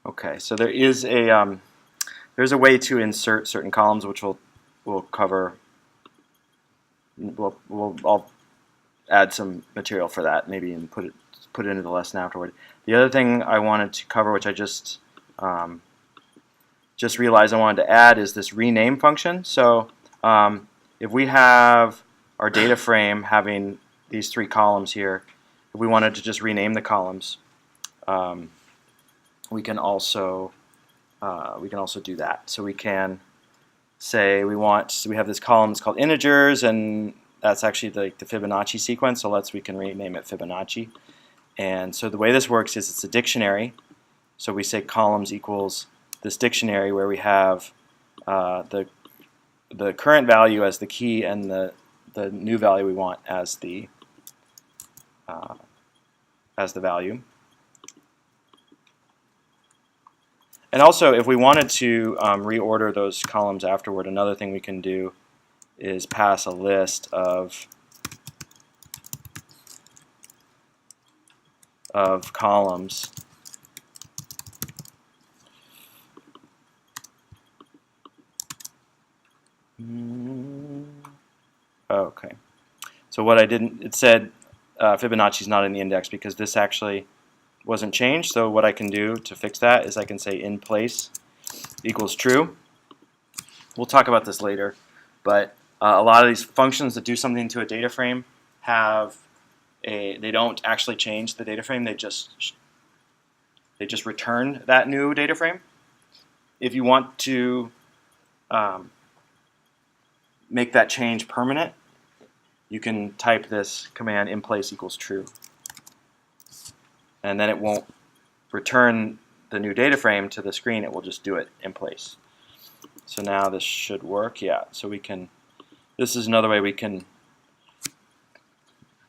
Okay, so there's a way to insert certain columns, which we'll cover. I'll add some material for that, maybe, and put it into the lesson afterward. The other thing I wanted to cover, which I just realized I wanted to add, is this rename function. So if we have our data frame having these three columns here, if we wanted to just rename the columns, we can also do that. So we can say we have this column that's called integers, and that's actually the Fibonacci sequence. So we can rename it Fibonacci. And so the way this works is it's a dictionary. So we say columns equals this dictionary where we have the current value as the key and the new value we want as the value. And also, if we wanted to reorder those columns afterward, another thing we can do is pass a list of columns. Okay. So what I didn't, it said Fibonacci is not in the index because this actually wasn't changed. So what I can do to fix that is I can say in place equals true. We'll talk about this later, but a lot of these functions that do something to a data frame they don't actually change the data frame. They just return that new data frame. If you want to make that change permanent, you can type this command in place equals true. And then it won't return the new data frame to the screen, it will just do it in place. So now this should work, yeah. So this is another way we can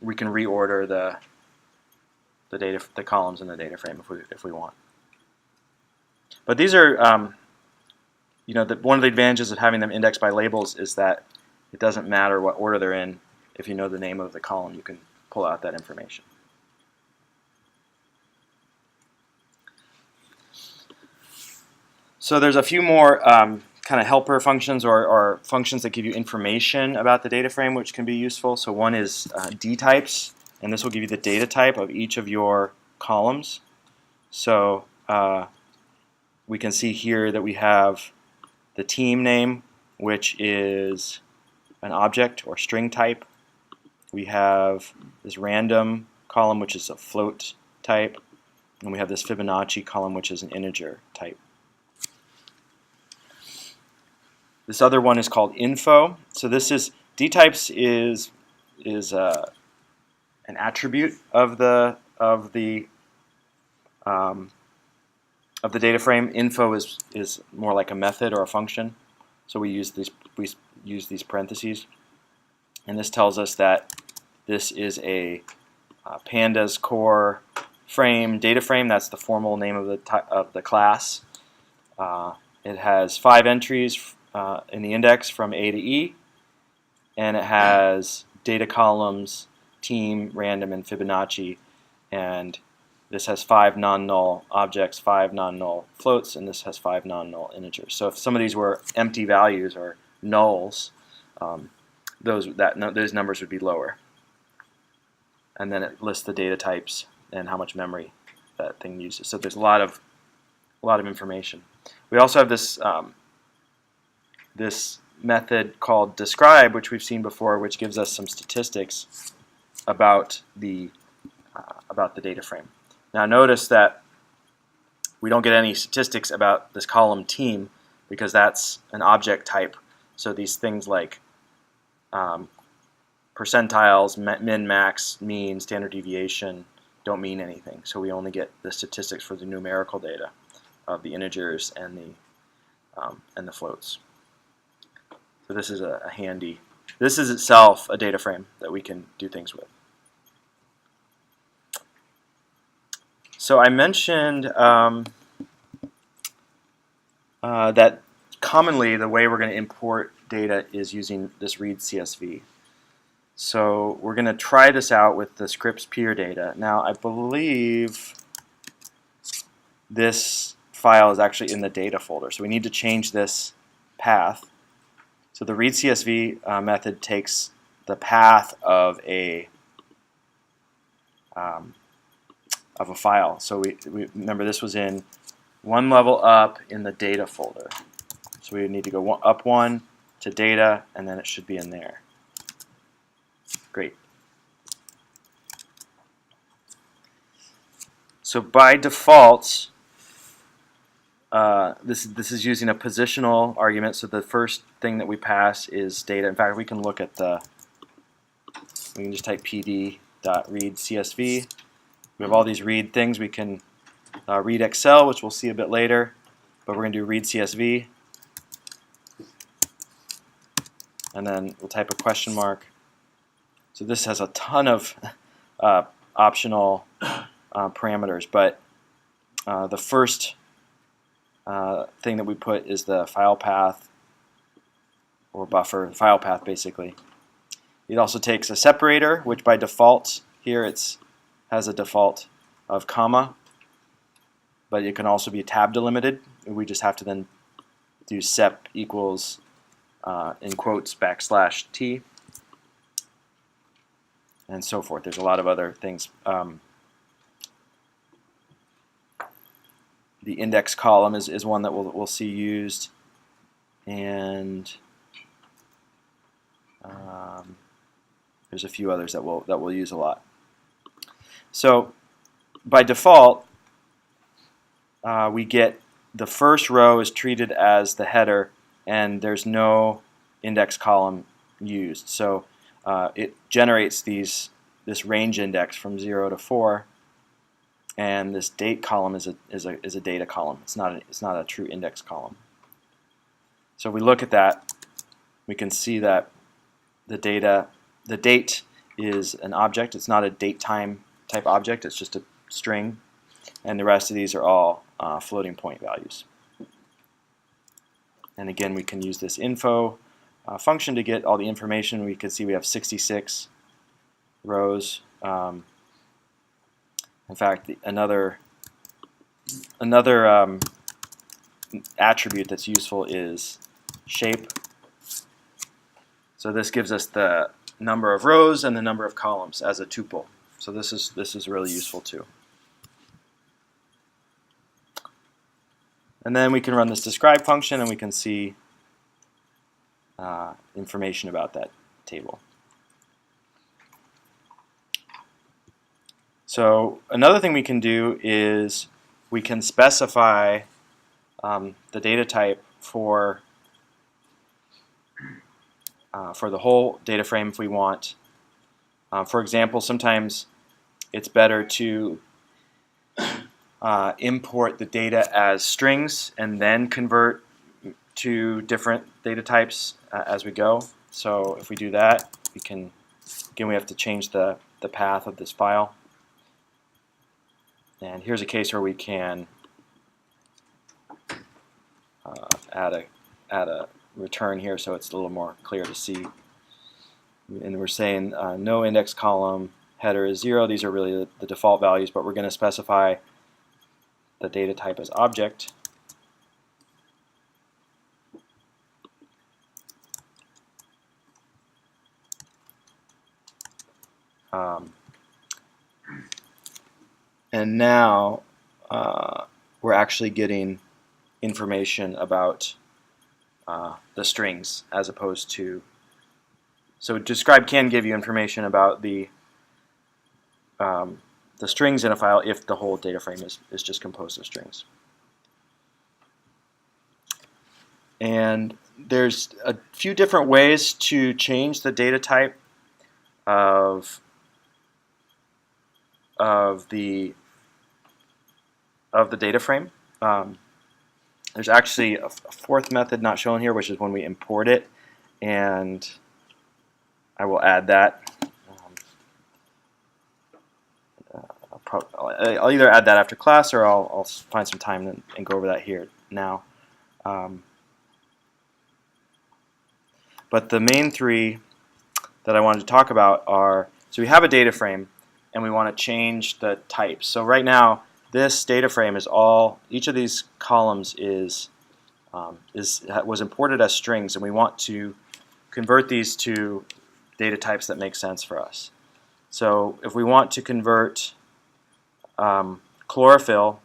reorder the columns in the data frame if we want. But these are, one of the advantages of having them indexed by labels is that it doesn't matter what order they're in. If you know the name of the column, you can pull out that information. So there's a few more kind of helper functions or functions that give you information about the data frame, which can be useful. So one is dtypes, and this will give you the data type of each of your columns. So we can see here that we have the team name, which is an object or string type. We have this random column, which is a float type, and we have this Fibonacci column, which is an integer type. This other one is called info. So this is dtypes is an attribute of the data frame. Info is more like a method or a function. So we use these parentheses, and this tells us that this is a pandas core frame data frame. That's the formal name of the class. It has 5 entries in the index from A to E, and it has data columns, team, random, and Fibonacci, and this has 5 non-null objects, 5 non-null floats, and this has 5 non-null integers. So if some of these were empty values or nulls, those numbers would be lower. And then it lists the data types and how much memory that thing uses. So there's a lot of information. We also have this this method called describe, which we've seen before, which gives us some statistics about the data frame. Now notice that we don't get any statistics about this column team because that's an object type. So these things like percentiles, min, max, mean, standard deviation don't mean anything. So we only get the statistics for the numerical data of the integers and the floats. So this is a handy. This is itself a data frame that we can do things with. So I mentioned that commonly the way we're going to import data is using this read CSV. So we're going to try this out with the scripts peer data. Now I believe this file is actually in the data folder. So we need to change this path. So the read CSV method takes the path of a file. So we remember this was in one level up in the data folder. So we need to go up one to data, and then it should be in there. Great. So by default, this is using a positional argument. So the first thing that we pass is data. In fact, we can look at we can just type pd.read CSV. We have all these read things. We can read Excel, which we'll see a bit later, but we're going to do read CSV, and then we'll type a question mark. So this has a ton of optional parameters, but the first thing that we put is the file path, or buffer, file path basically. It also takes a separator, which by default here has a default of comma, but it can also be tab delimited. We just have to then do sep equals in quotes \t and so forth. There's a lot of other things. The index column is one that we'll see used, and there's a few others that we'll use a lot. So by default, we get the first row is treated as the header, and there's no index column used. So it generates this range index from 0 to 4, and this date column is a data column. It's not a true index column. So if we look at that, we can see that the date is an object. It's not a date time type object. It's just a string, and the rest of these are all floating point values. And again, we can use this info function to get all the information. We can see we have 66 rows. In fact, another attribute that's useful is shape. So this gives us the number of rows and the number of columns as a tuple. So this is really useful too. And then we can run this describe function, and we can see information about that table. So another thing we can do is we can specify the data type for the whole data frame if we want. For example, sometimes it's better to import the data as strings and then convert to different data types as we go. So if we do that, again, we have to change the path of this file. And here's a case where we can add a return here so it's a little more clear to see. And we're saying no index column, header is 0. These are really the default values, but we're going to specify the data type as object. And now we're actually getting information about the strings as opposed to. So describe can give you information about the strings in a file if the whole data frame is just composed of strings. And there's a few different ways to change the data type of the data frame. There's actually a fourth method not shown here, which is when we import it, and I will add that. I'll either add that after class, or I'll find some time and go over that here now. But the main three that I wanted to talk about are, so we have a data frame and we want to change the type. So right now this data frame is all, each of these columns was imported as strings, and we want to convert these to data types that make sense for us. So if we want to convert chlorophyll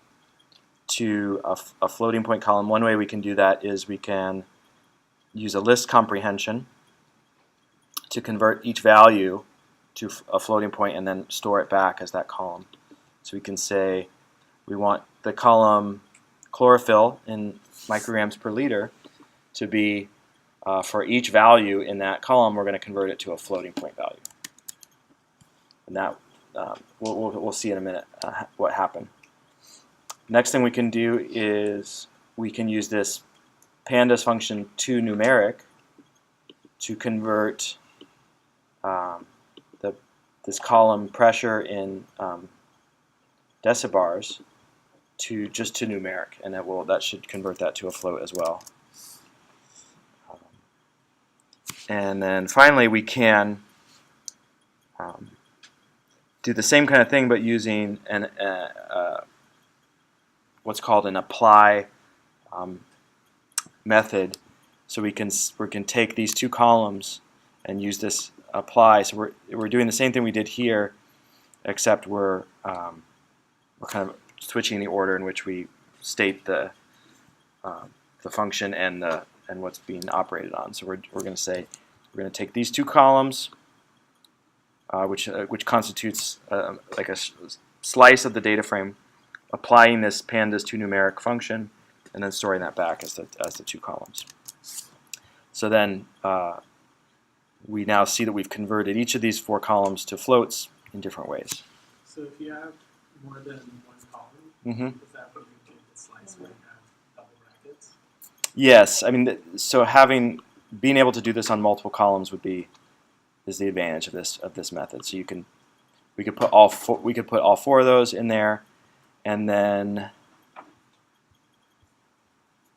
to a floating point column, one way we can do that is we can use a list comprehension to convert each value to a floating point and then store it back as that column. So we can say we want the column chlorophyll in micrograms per liter to be, for each value in that column, we're going to convert it to a floating point value. And that we'll see in a minute what happened. Next thing we can do is we can use this pandas function to numeric to convert this column pressure in decibars to numeric, and that should convert that to a float as well. And then finally we can do the same kind of thing, but using what's called an apply method. So we can take these two columns and use this apply. So we're doing the same thing we did here, except we're kind of switching the order in which we state the function and what's being operated on. So we're going to say we're going to take these two columns, which constitutes like a slice of the data frame, applying this pandas to numeric function, and then storing that back as the two columns. So then we now see that we've converted each of these four columns to floats in different ways. So if you have more than one column, is that what you can slice where you have double brackets? Yes, I mean, so being able to do this on multiple columns is the advantage of this method. So we could put all four of those in there, and then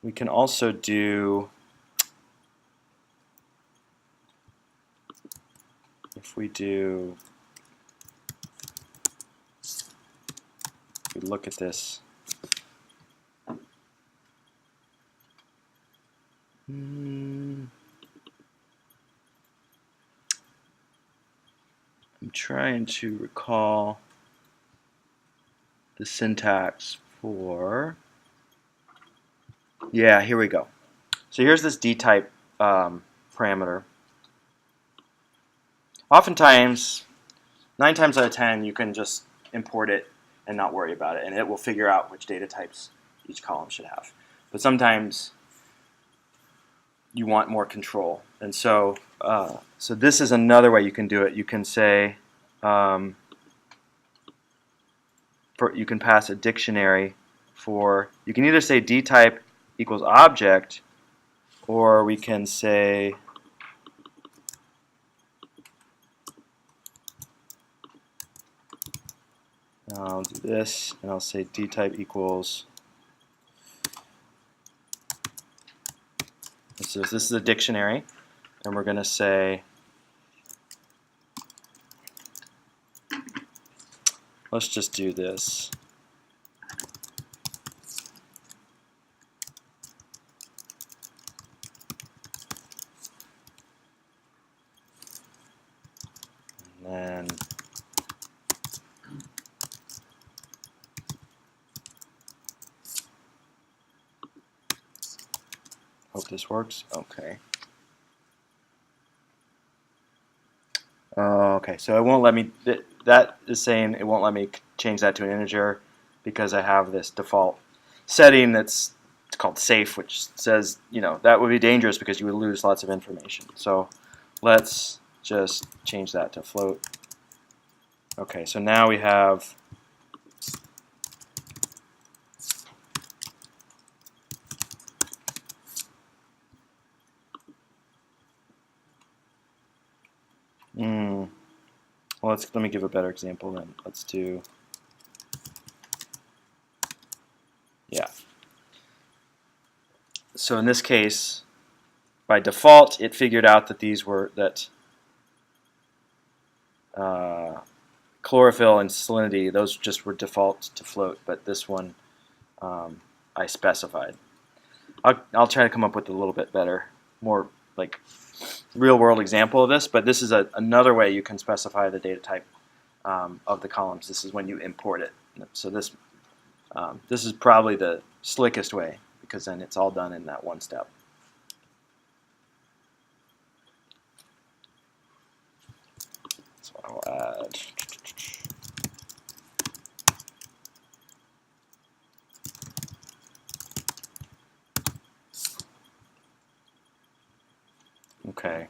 we can also do, if we look at this, I'm trying to recall the syntax for, yeah, here we go. So here's this D-type parameter. Oftentimes, 9 times out of 10, you can just import it and not worry about it, and it will figure out which data types each column should have. But sometimes you want more control, and so this is another way you can do it. You can say you can pass a dictionary for, you can either say D-type equals object, or we can say I'll do this, and I'll say D-type equals, so this is a dictionary, and we're going to say, let's just do this. And then hope this works. Okay. Okay, so it won't let me, that is saying it won't let me change that to an integer because I have this default setting it's called safe, which says, that would be dangerous because you would lose lots of information. So let's just change that to float. Okay, so now we have well, let me give a better example then. Let's do, yeah. So in this case, by default, it figured out that these were, chlorophyll and salinity, those just were default to float, but this one I specified. I'll try to come up with a little bit better, more like real-world example of this, but this is another way you can specify the data type of the columns. This is when you import it. So this is probably the slickest way, because then it's all done in that one step. So I'll add. Okay.